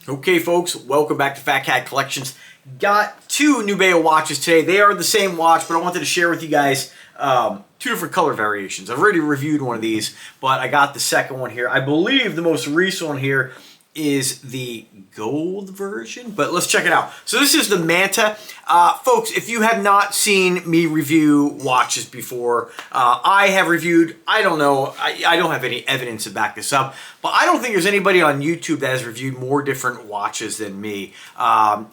Okay, folks, welcome back to Fat Cat Collections. Got two Nubeo watches today. They are the same watch, but I wanted to share with you guys two different color variations. I've already reviewed one of these, but I got the second one here. I believe the most recent one here is the gold version, but let's check it out. So this is the Manta. Folks, if you have not seen me review watches before, I have reviewed, I don't know, I don't have any evidence to back this up, but I don't think there's anybody on YouTube that has reviewed more different watches than me.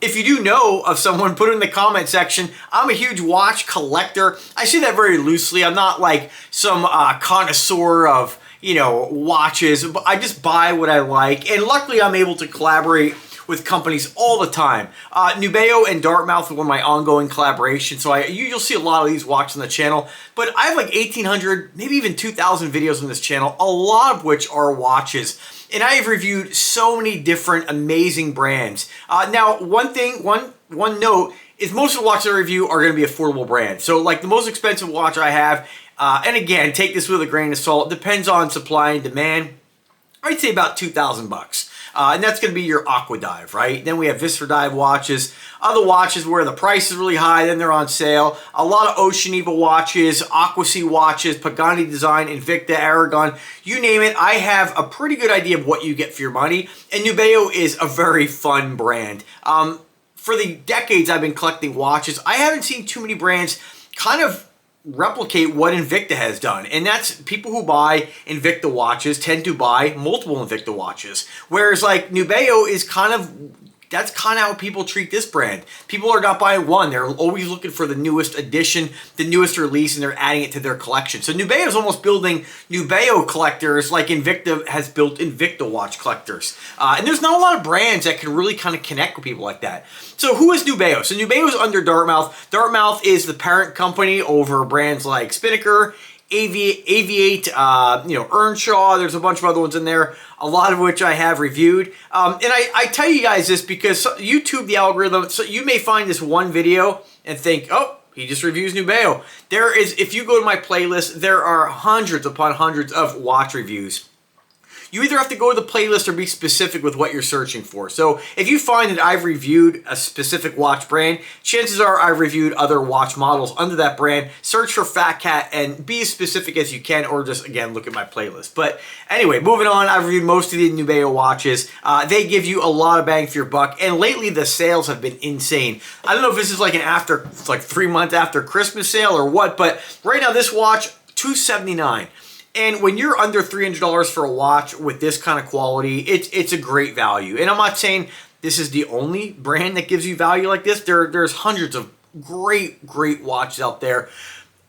If you do know of someone, put it in the comment section. I'm a huge watch collector. I say that very loosely. I'm not like some connoisseur of watches, but I just buy what I like, and luckily I'm able to collaborate with companies all the time. Nubeo and Dartmouth are one of my ongoing collaborations, so you'll see a lot of these watches on the channel, but I have like 1,800, maybe even 2,000 videos on this channel, a lot of which are watches. And I have reviewed so many different amazing brands. Now, one note is most of the watches I review are going to be affordable brands. So like the most expensive watch I have, and again, take this with a grain of salt, depends on supply and demand, I'd say about 2,000 bucks. And that's going to be your Aqua Dive, right? Then we have Visper Dive watches, other watches where the price is really high, then they're on sale. A lot of Oceaniva watches, Aqua Sea watches, Pagani Design, Invicta, Aragon, you name it. I have a pretty good idea of what you get for your money, and Nubeo is a very fun brand. For the decades I've been collecting watches, I haven't seen too many brands kind of replicate what Invicta has done, and that's people who buy Invicta watches tend to buy multiple Invicta watches, whereas like Nubeo is that's kind of how people treat this brand. People are not buying one, they're always looking for the newest edition, the newest release, and they're adding it to their collection. So Nubeo is almost building Nubeo collectors like Invicta has built Invicta watch collectors. And there's not a lot of brands that can really kind of connect with people like that. So who is Nubeo? So Nubeo is under Dartmouth. Dartmouth is the parent company over brands like Spinnaker, Aviate, Earnshaw. There's a bunch of other ones in there, a lot of which I have reviewed. And I tell you guys this because YouTube, the algorithm, so you may find this one video and think, oh, he just reviews Nubeo. There is, if you go to my playlist, there are hundreds upon hundreds of watch reviews. You either have to go to the playlist or be specific with what you're searching for. So if you find that I've reviewed a specific watch brand, chances are I've reviewed other watch models under that brand. Search for Fat Cat and be as specific as you can, or just, again, look at my playlist. But anyway, moving on, I've reviewed most of the Nubeo watches. They give you a lot of bang for your buck, and lately the sales have been insane. I don't know if this is like it's like 3 months after Christmas sale or what, but right now this watch, $279. And when you're under $300 for a watch with this kind of quality, it's a great value. And I'm not saying this is the only brand that gives you value like this. There's hundreds of great watches out there.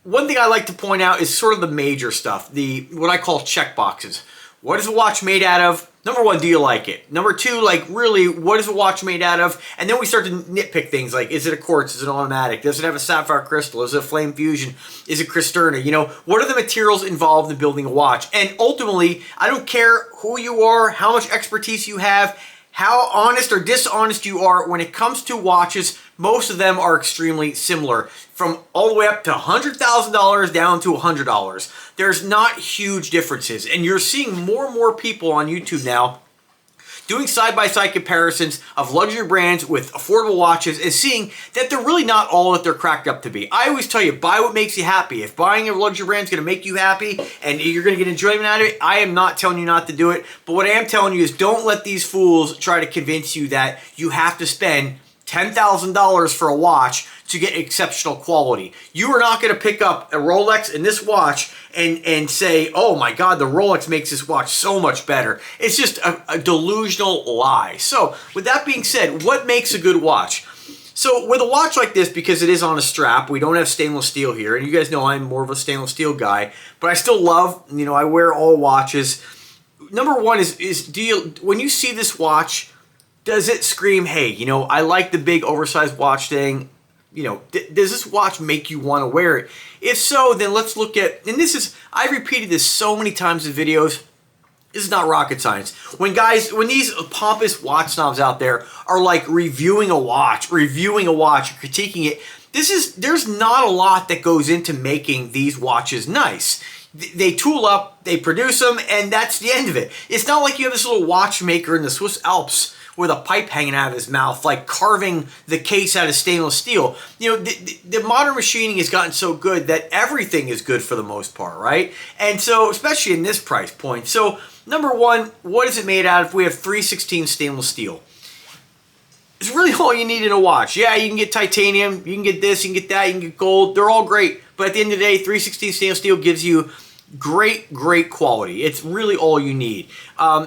One thing I like to point out is sort of the major stuff, what I call check boxes. What is a watch made out of? Number one, do you like it? Number two, like really, what is a watch made out of? And then we start to nitpick things like, is it a quartz? Is it an automatic? Does it have a sapphire crystal? Is it a flame fusion? Is it Cristerna? What are the materials involved in building a watch? And ultimately, I don't care who you are, how much expertise you have, how honest or dishonest you are, when it comes to watches, most of them are extremely similar. From all the way up to $100,000 down to $100. There's not huge differences. And you're seeing more and more people on YouTube now doing side-by-side comparisons of luxury brands with affordable watches and seeing that they're really not all that they're cracked up to be. I always tell you, buy what makes you happy. If buying a luxury brand is going to make you happy and you're going to get enjoyment out of it, I am not telling you not to do it. But what I am telling you is don't let these fools try to convince you that you have to spend $10,000 for a watch to get exceptional quality. You are not going to pick up a Rolex in this watch and say, oh my God, the Rolex makes this watch so much better. It's just a delusional lie. So with that being said, what makes a good watch? So with a watch like this, because it is on a strap, we don't have stainless steel here, and you guys know I'm more of a stainless steel guy, but I still love, I wear all watches. Number one is when you see this watch, does it scream, hey, I like the big oversized watch thing? Does this watch make you want to wear it? If so, then let's look at, and I've repeated this so many times in videos, this is not rocket science. When these pompous watch snobs out there are like reviewing a watch, critiquing it, there's not a lot that goes into making these watches nice. They tool up, they produce them, and that's the end of it. It's not like you have this little watchmaker in the Swiss Alps with a pipe hanging out of his mouth, like carving the case out of stainless steel. You know, the modern machining has gotten so good that everything is good for the most part, right? And so, especially in this price point. So, number one, what is it made out of? We have 3/16 stainless steel. It's really all you need in a watch. Yeah, you can get titanium, you can get this, you can get that, you can get gold. They're all great. But at the end of the day, 3/16 stainless steel gives you great quality. It's really all you need.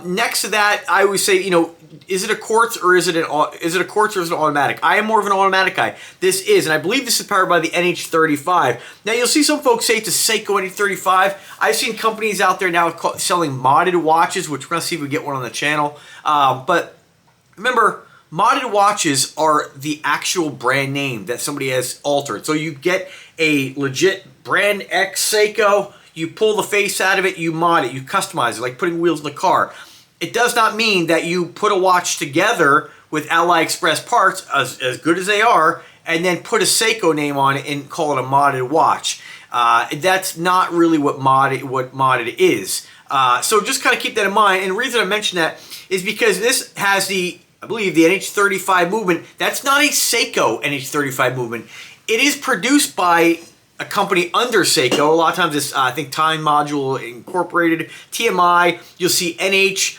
Next to that, I always say, you know, is it a quartz or is it an automatic? I am more of an automatic guy. This is, and I believe this is powered by the NH35. Now you'll see some folks say it's a Seiko NH35. I've seen companies out there now selling modded watches, which we're gonna see if we get one on the channel. But remember, modded watches are the actual brand name that somebody has altered. So you get a legit brand X Seiko, you pull the face out of it, you mod it, you customize it, like putting wheels in the car. It does not mean that you put a watch together with AliExpress parts, as good as they are, and then put a Seiko name on it and call it a modded watch. That's not really what modded is. So just kind of keep that in mind. And the reason I mention that is because this has I believe the NH35 movement. That's not a Seiko NH35 movement. It is produced by a company under Seiko. A lot of times it's, I think, Time Module Incorporated, TMI. You'll see NH.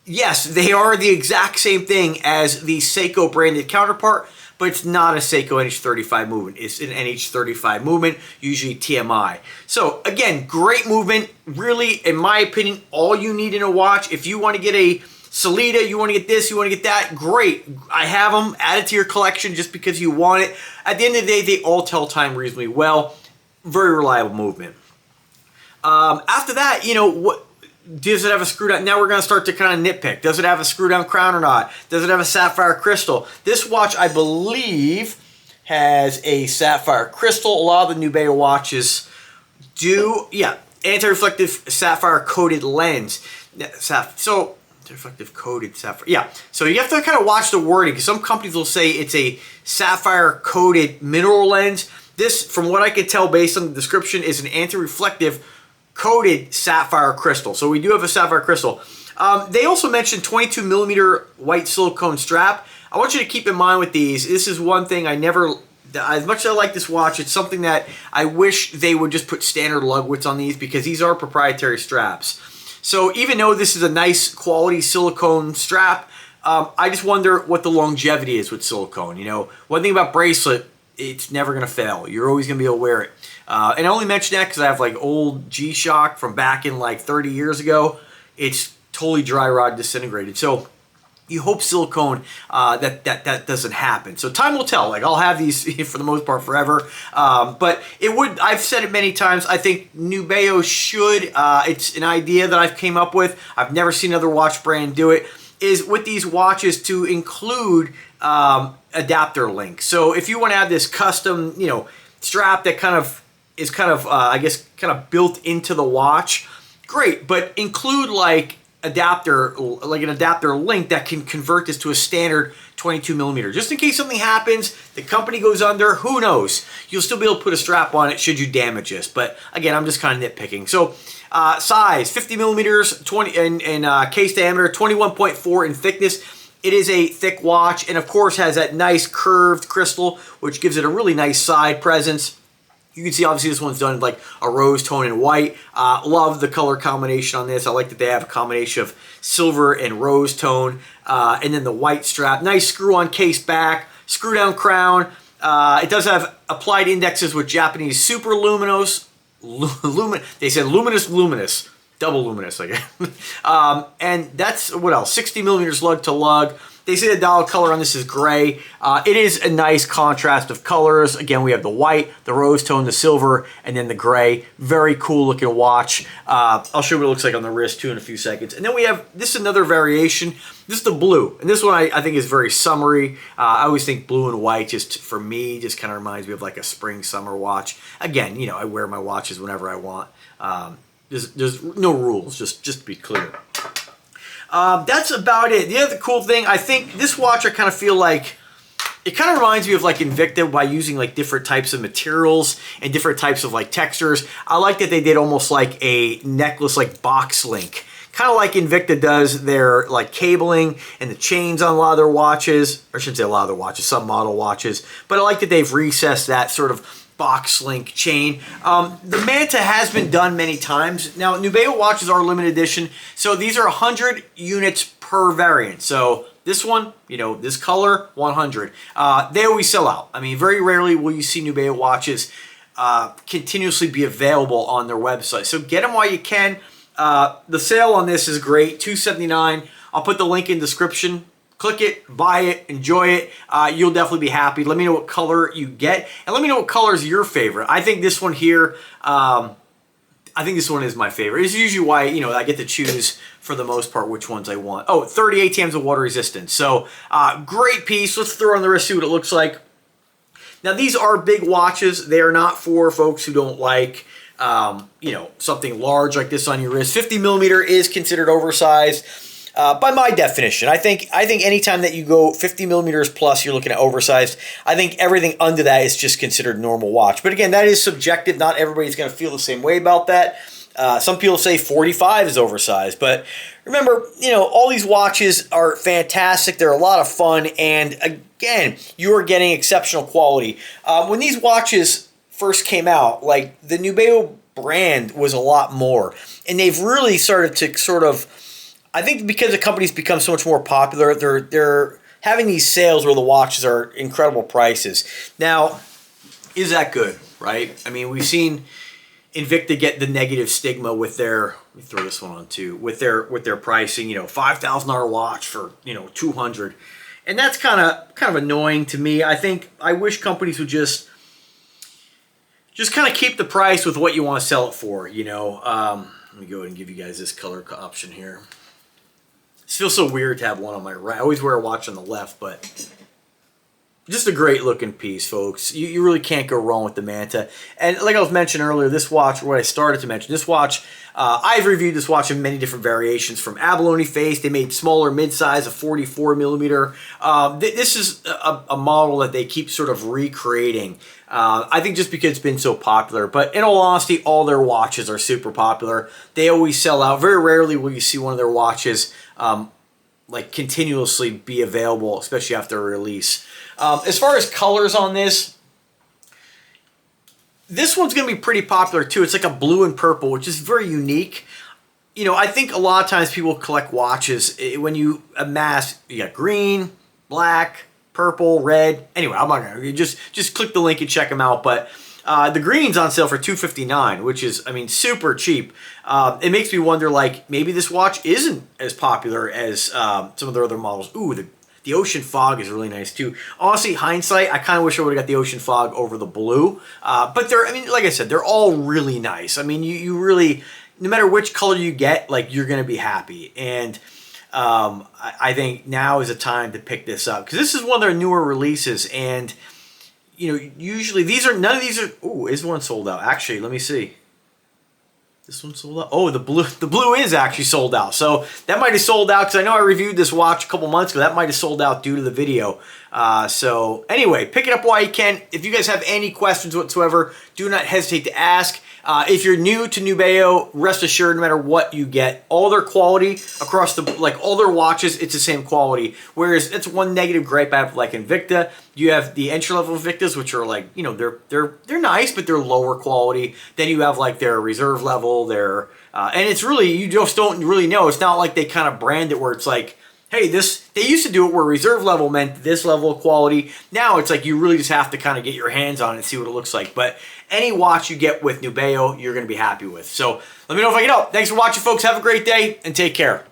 Yes, they are the exact same thing as the Seiko branded counterpart, but it's not a Seiko NH35 movement. It's an NH35 movement, usually TMI. So again, great movement. Really, in my opinion, all you need in a watch. If you want to get a Salida, you want to get this, you want to get that, great. I have them, add it to your collection just because you want it. At the end of the day, they all tell time reasonably well. Very reliable movement. After that, you know, what does it have a screw down? Now we're going to start to kind of nitpick. Does it have a screw down crown or not? Does it have a sapphire crystal? This watch, I believe, has a sapphire crystal. A lot of the Nubeo watches do. Yeah, anti-reflective sapphire coated lens. So, reflective coated sapphire. Yeah, so you have to kind of watch the wording because some companies will say it's a sapphire coated mineral lens. This, from what I can tell based on the description, is an anti-reflective coated sapphire crystal. So we do have a sapphire crystal. They also mentioned 22 millimeter white silicone strap. I want you to keep in mind with these, this is one thing I never, as much as I like this watch, it's something that I wish they would just put standard lug widths on these because these are proprietary straps. So even though this is a nice quality silicone strap, I just wonder what the longevity is with silicone. You know, one thing about bracelet, it's never going to fail. You're always going to be able to wear it. And I only mention that because I have like old G-Shock from back in like 30 years ago. It's totally dry rot disintegrated. So you hope silicone that doesn't happen. So time will tell. Like I'll have these for the most part forever. But it would. I've said it many times. I think Nubeo should. It's an idea that I've came up with. I've never seen another watch brand do it. Is with these watches to include adapter link. So if you want to have this custom, you know, strap that kind of is I guess kind of built into the watch, great. But include like an adapter link that can convert this to a standard 22 millimeter. Just in case something happens, the company goes under, who knows? You'll still be able to put a strap on it should you damage this. But again, I'm just kind of nitpicking. So size, 50 millimeters, 20 in case diameter, 21.4 in thickness. It is a thick watch and of course has that nice curved crystal, which gives it a really nice side presence. You can see obviously this one's done like a rose tone and white. Love the color combination on this. I like that they have a combination of silver and rose tone. And then the white strap. Nice screw-on case back, screw-down crown. It does have applied indexes with Japanese super luminous. They said luminous. Double luminous, I guess. And that's, what else? 60 millimeters lug to lug. They say the dial color on this is gray. It is a nice contrast of colors. Again, we have the white, the rose tone, the silver, and then the gray. Very cool looking watch. I'll show you what it looks like on the wrist too in a few seconds. And then we have, this is another variation. This is the blue. And this one I think is very summery. I always think blue and white, just for me, just kind of reminds me of like a spring, summer watch. Again, you know, I wear my watches whenever I want. There's no rules, just to be clear. That's about it. The other cool thing, I think this watch, I kind of feel like, it kind of reminds me of like Invicta by using like different types of materials and different types of like textures. I like that they did almost like a necklace, like box link kind of like Invicta does their like cabling and the chains on a lot of their watches, or I shouldn't say a lot of their watches, some model watches, but I like that they've recessed that sort of box link chain. The Manta has been done many times. Now, Nubeo watches are limited edition, so these are 100 units per variant. So this one, you know, this color, 100. They always sell out. I mean, very rarely will you see Nubeo watches continuously be available on their website. So get them while you can. The sale on this is great, $279. I'll put the link in the description. Click it, buy it, enjoy it. You'll definitely be happy. Let me know what color you get, and let me know what color is your favorite. I think this one here, I think this one is my favorite. It's usually why, you know, I get to choose for the most part which ones I want. Oh, 30 ATMs of water resistance. So great piece. Let's throw on the wrist, see what it looks like. Now these are big watches. They are not for folks who don't like, you know, something large like this on your wrist. 50 millimeter is considered oversized. By my definition, I think anytime that you go 50 millimeters plus, you're looking at oversized. I think everything under that is just considered normal watch. But again, that is subjective. Not everybody's going to feel the same way about that. Some people say 45 is oversized. But remember, you know, all these watches are fantastic. They're a lot of fun. And again, you are getting exceptional quality. When these watches first came out, like the Nubeo brand was a lot more. And they've really started to sort of, I think because the company's become so much more popular, they're having these sales where the watches are incredible prices. Now, is that good, right? I mean, we've seen Invicta get the negative stigma with their, let me throw this one on too, with their pricing, you know, $5,000 watch for, you know, $200. And that's kind of annoying to me. I wish companies would just kind of keep the price with what you want to sell it for, you know. Let me go ahead and give you guys this color option here. It feels so weird to have one on my right. I always wear a watch on the left, but just a great looking piece, folks. You really can't go wrong with the Manta. And like I was mentioning earlier, this watch, what I started to mention, this watch, I've reviewed this watch in many different variations, from abalone face. They made smaller mid-size, a 44 millimeter. This is a model that they keep sort of recreating. I think just because it's been so popular. But in all honesty, all their watches are super popular. They always sell out. Very rarely will you see one of their watches like continuously be available, especially after a release. As far as colors on this one's going to be pretty popular too. It's like a blue and purple, which is very unique. You know, I think a lot of times people collect watches. When you amass, you got green, black, purple, red. Anyway, I'm not going to just click the link and check them out. But the green's on sale for $259, which is, I mean, super cheap. It makes me wonder, like, maybe this watch isn't as popular as some of their other models. Ooh, the Ocean Fog is really nice too. Honestly, hindsight, I kind of wish I would have got the Ocean Fog over the blue. But they're, I mean, like I said, they're all really nice. I mean, you really, no matter which color you get, like, you're going to be happy. And I think now is a time to pick this up, because this is one of their newer releases. And, you know, usually none of these are, ooh, is one sold out? Actually, let me see. This one's sold out. Oh, the blue is actually sold out. So that might have sold out, because I know I reviewed this watch a couple months ago. That might have sold out due to the video. So anyway, pick it up while you can. If you guys have any questions whatsoever, do not hesitate to ask. If you're new to Nubeo, rest assured, no matter what you get, all their quality across the, like, all their watches, it's the same quality. Whereas it's one negative gripe I have, like Invicta. You have the entry level Invictas, which are like, you know, they're nice, but they're lower quality. Then you have like their reserve level, their and it's really, you just don't really know. It's not like they kind of brand it where it's like, hey, they used to do it where reserve level meant this level of quality. Now it's like you really just have to kind of get your hands on it and see what it looks like. But any watch you get with Nubeo, you're going to be happy with. So let me know if I can help. Thanks for watching, folks. Have a great day and take care.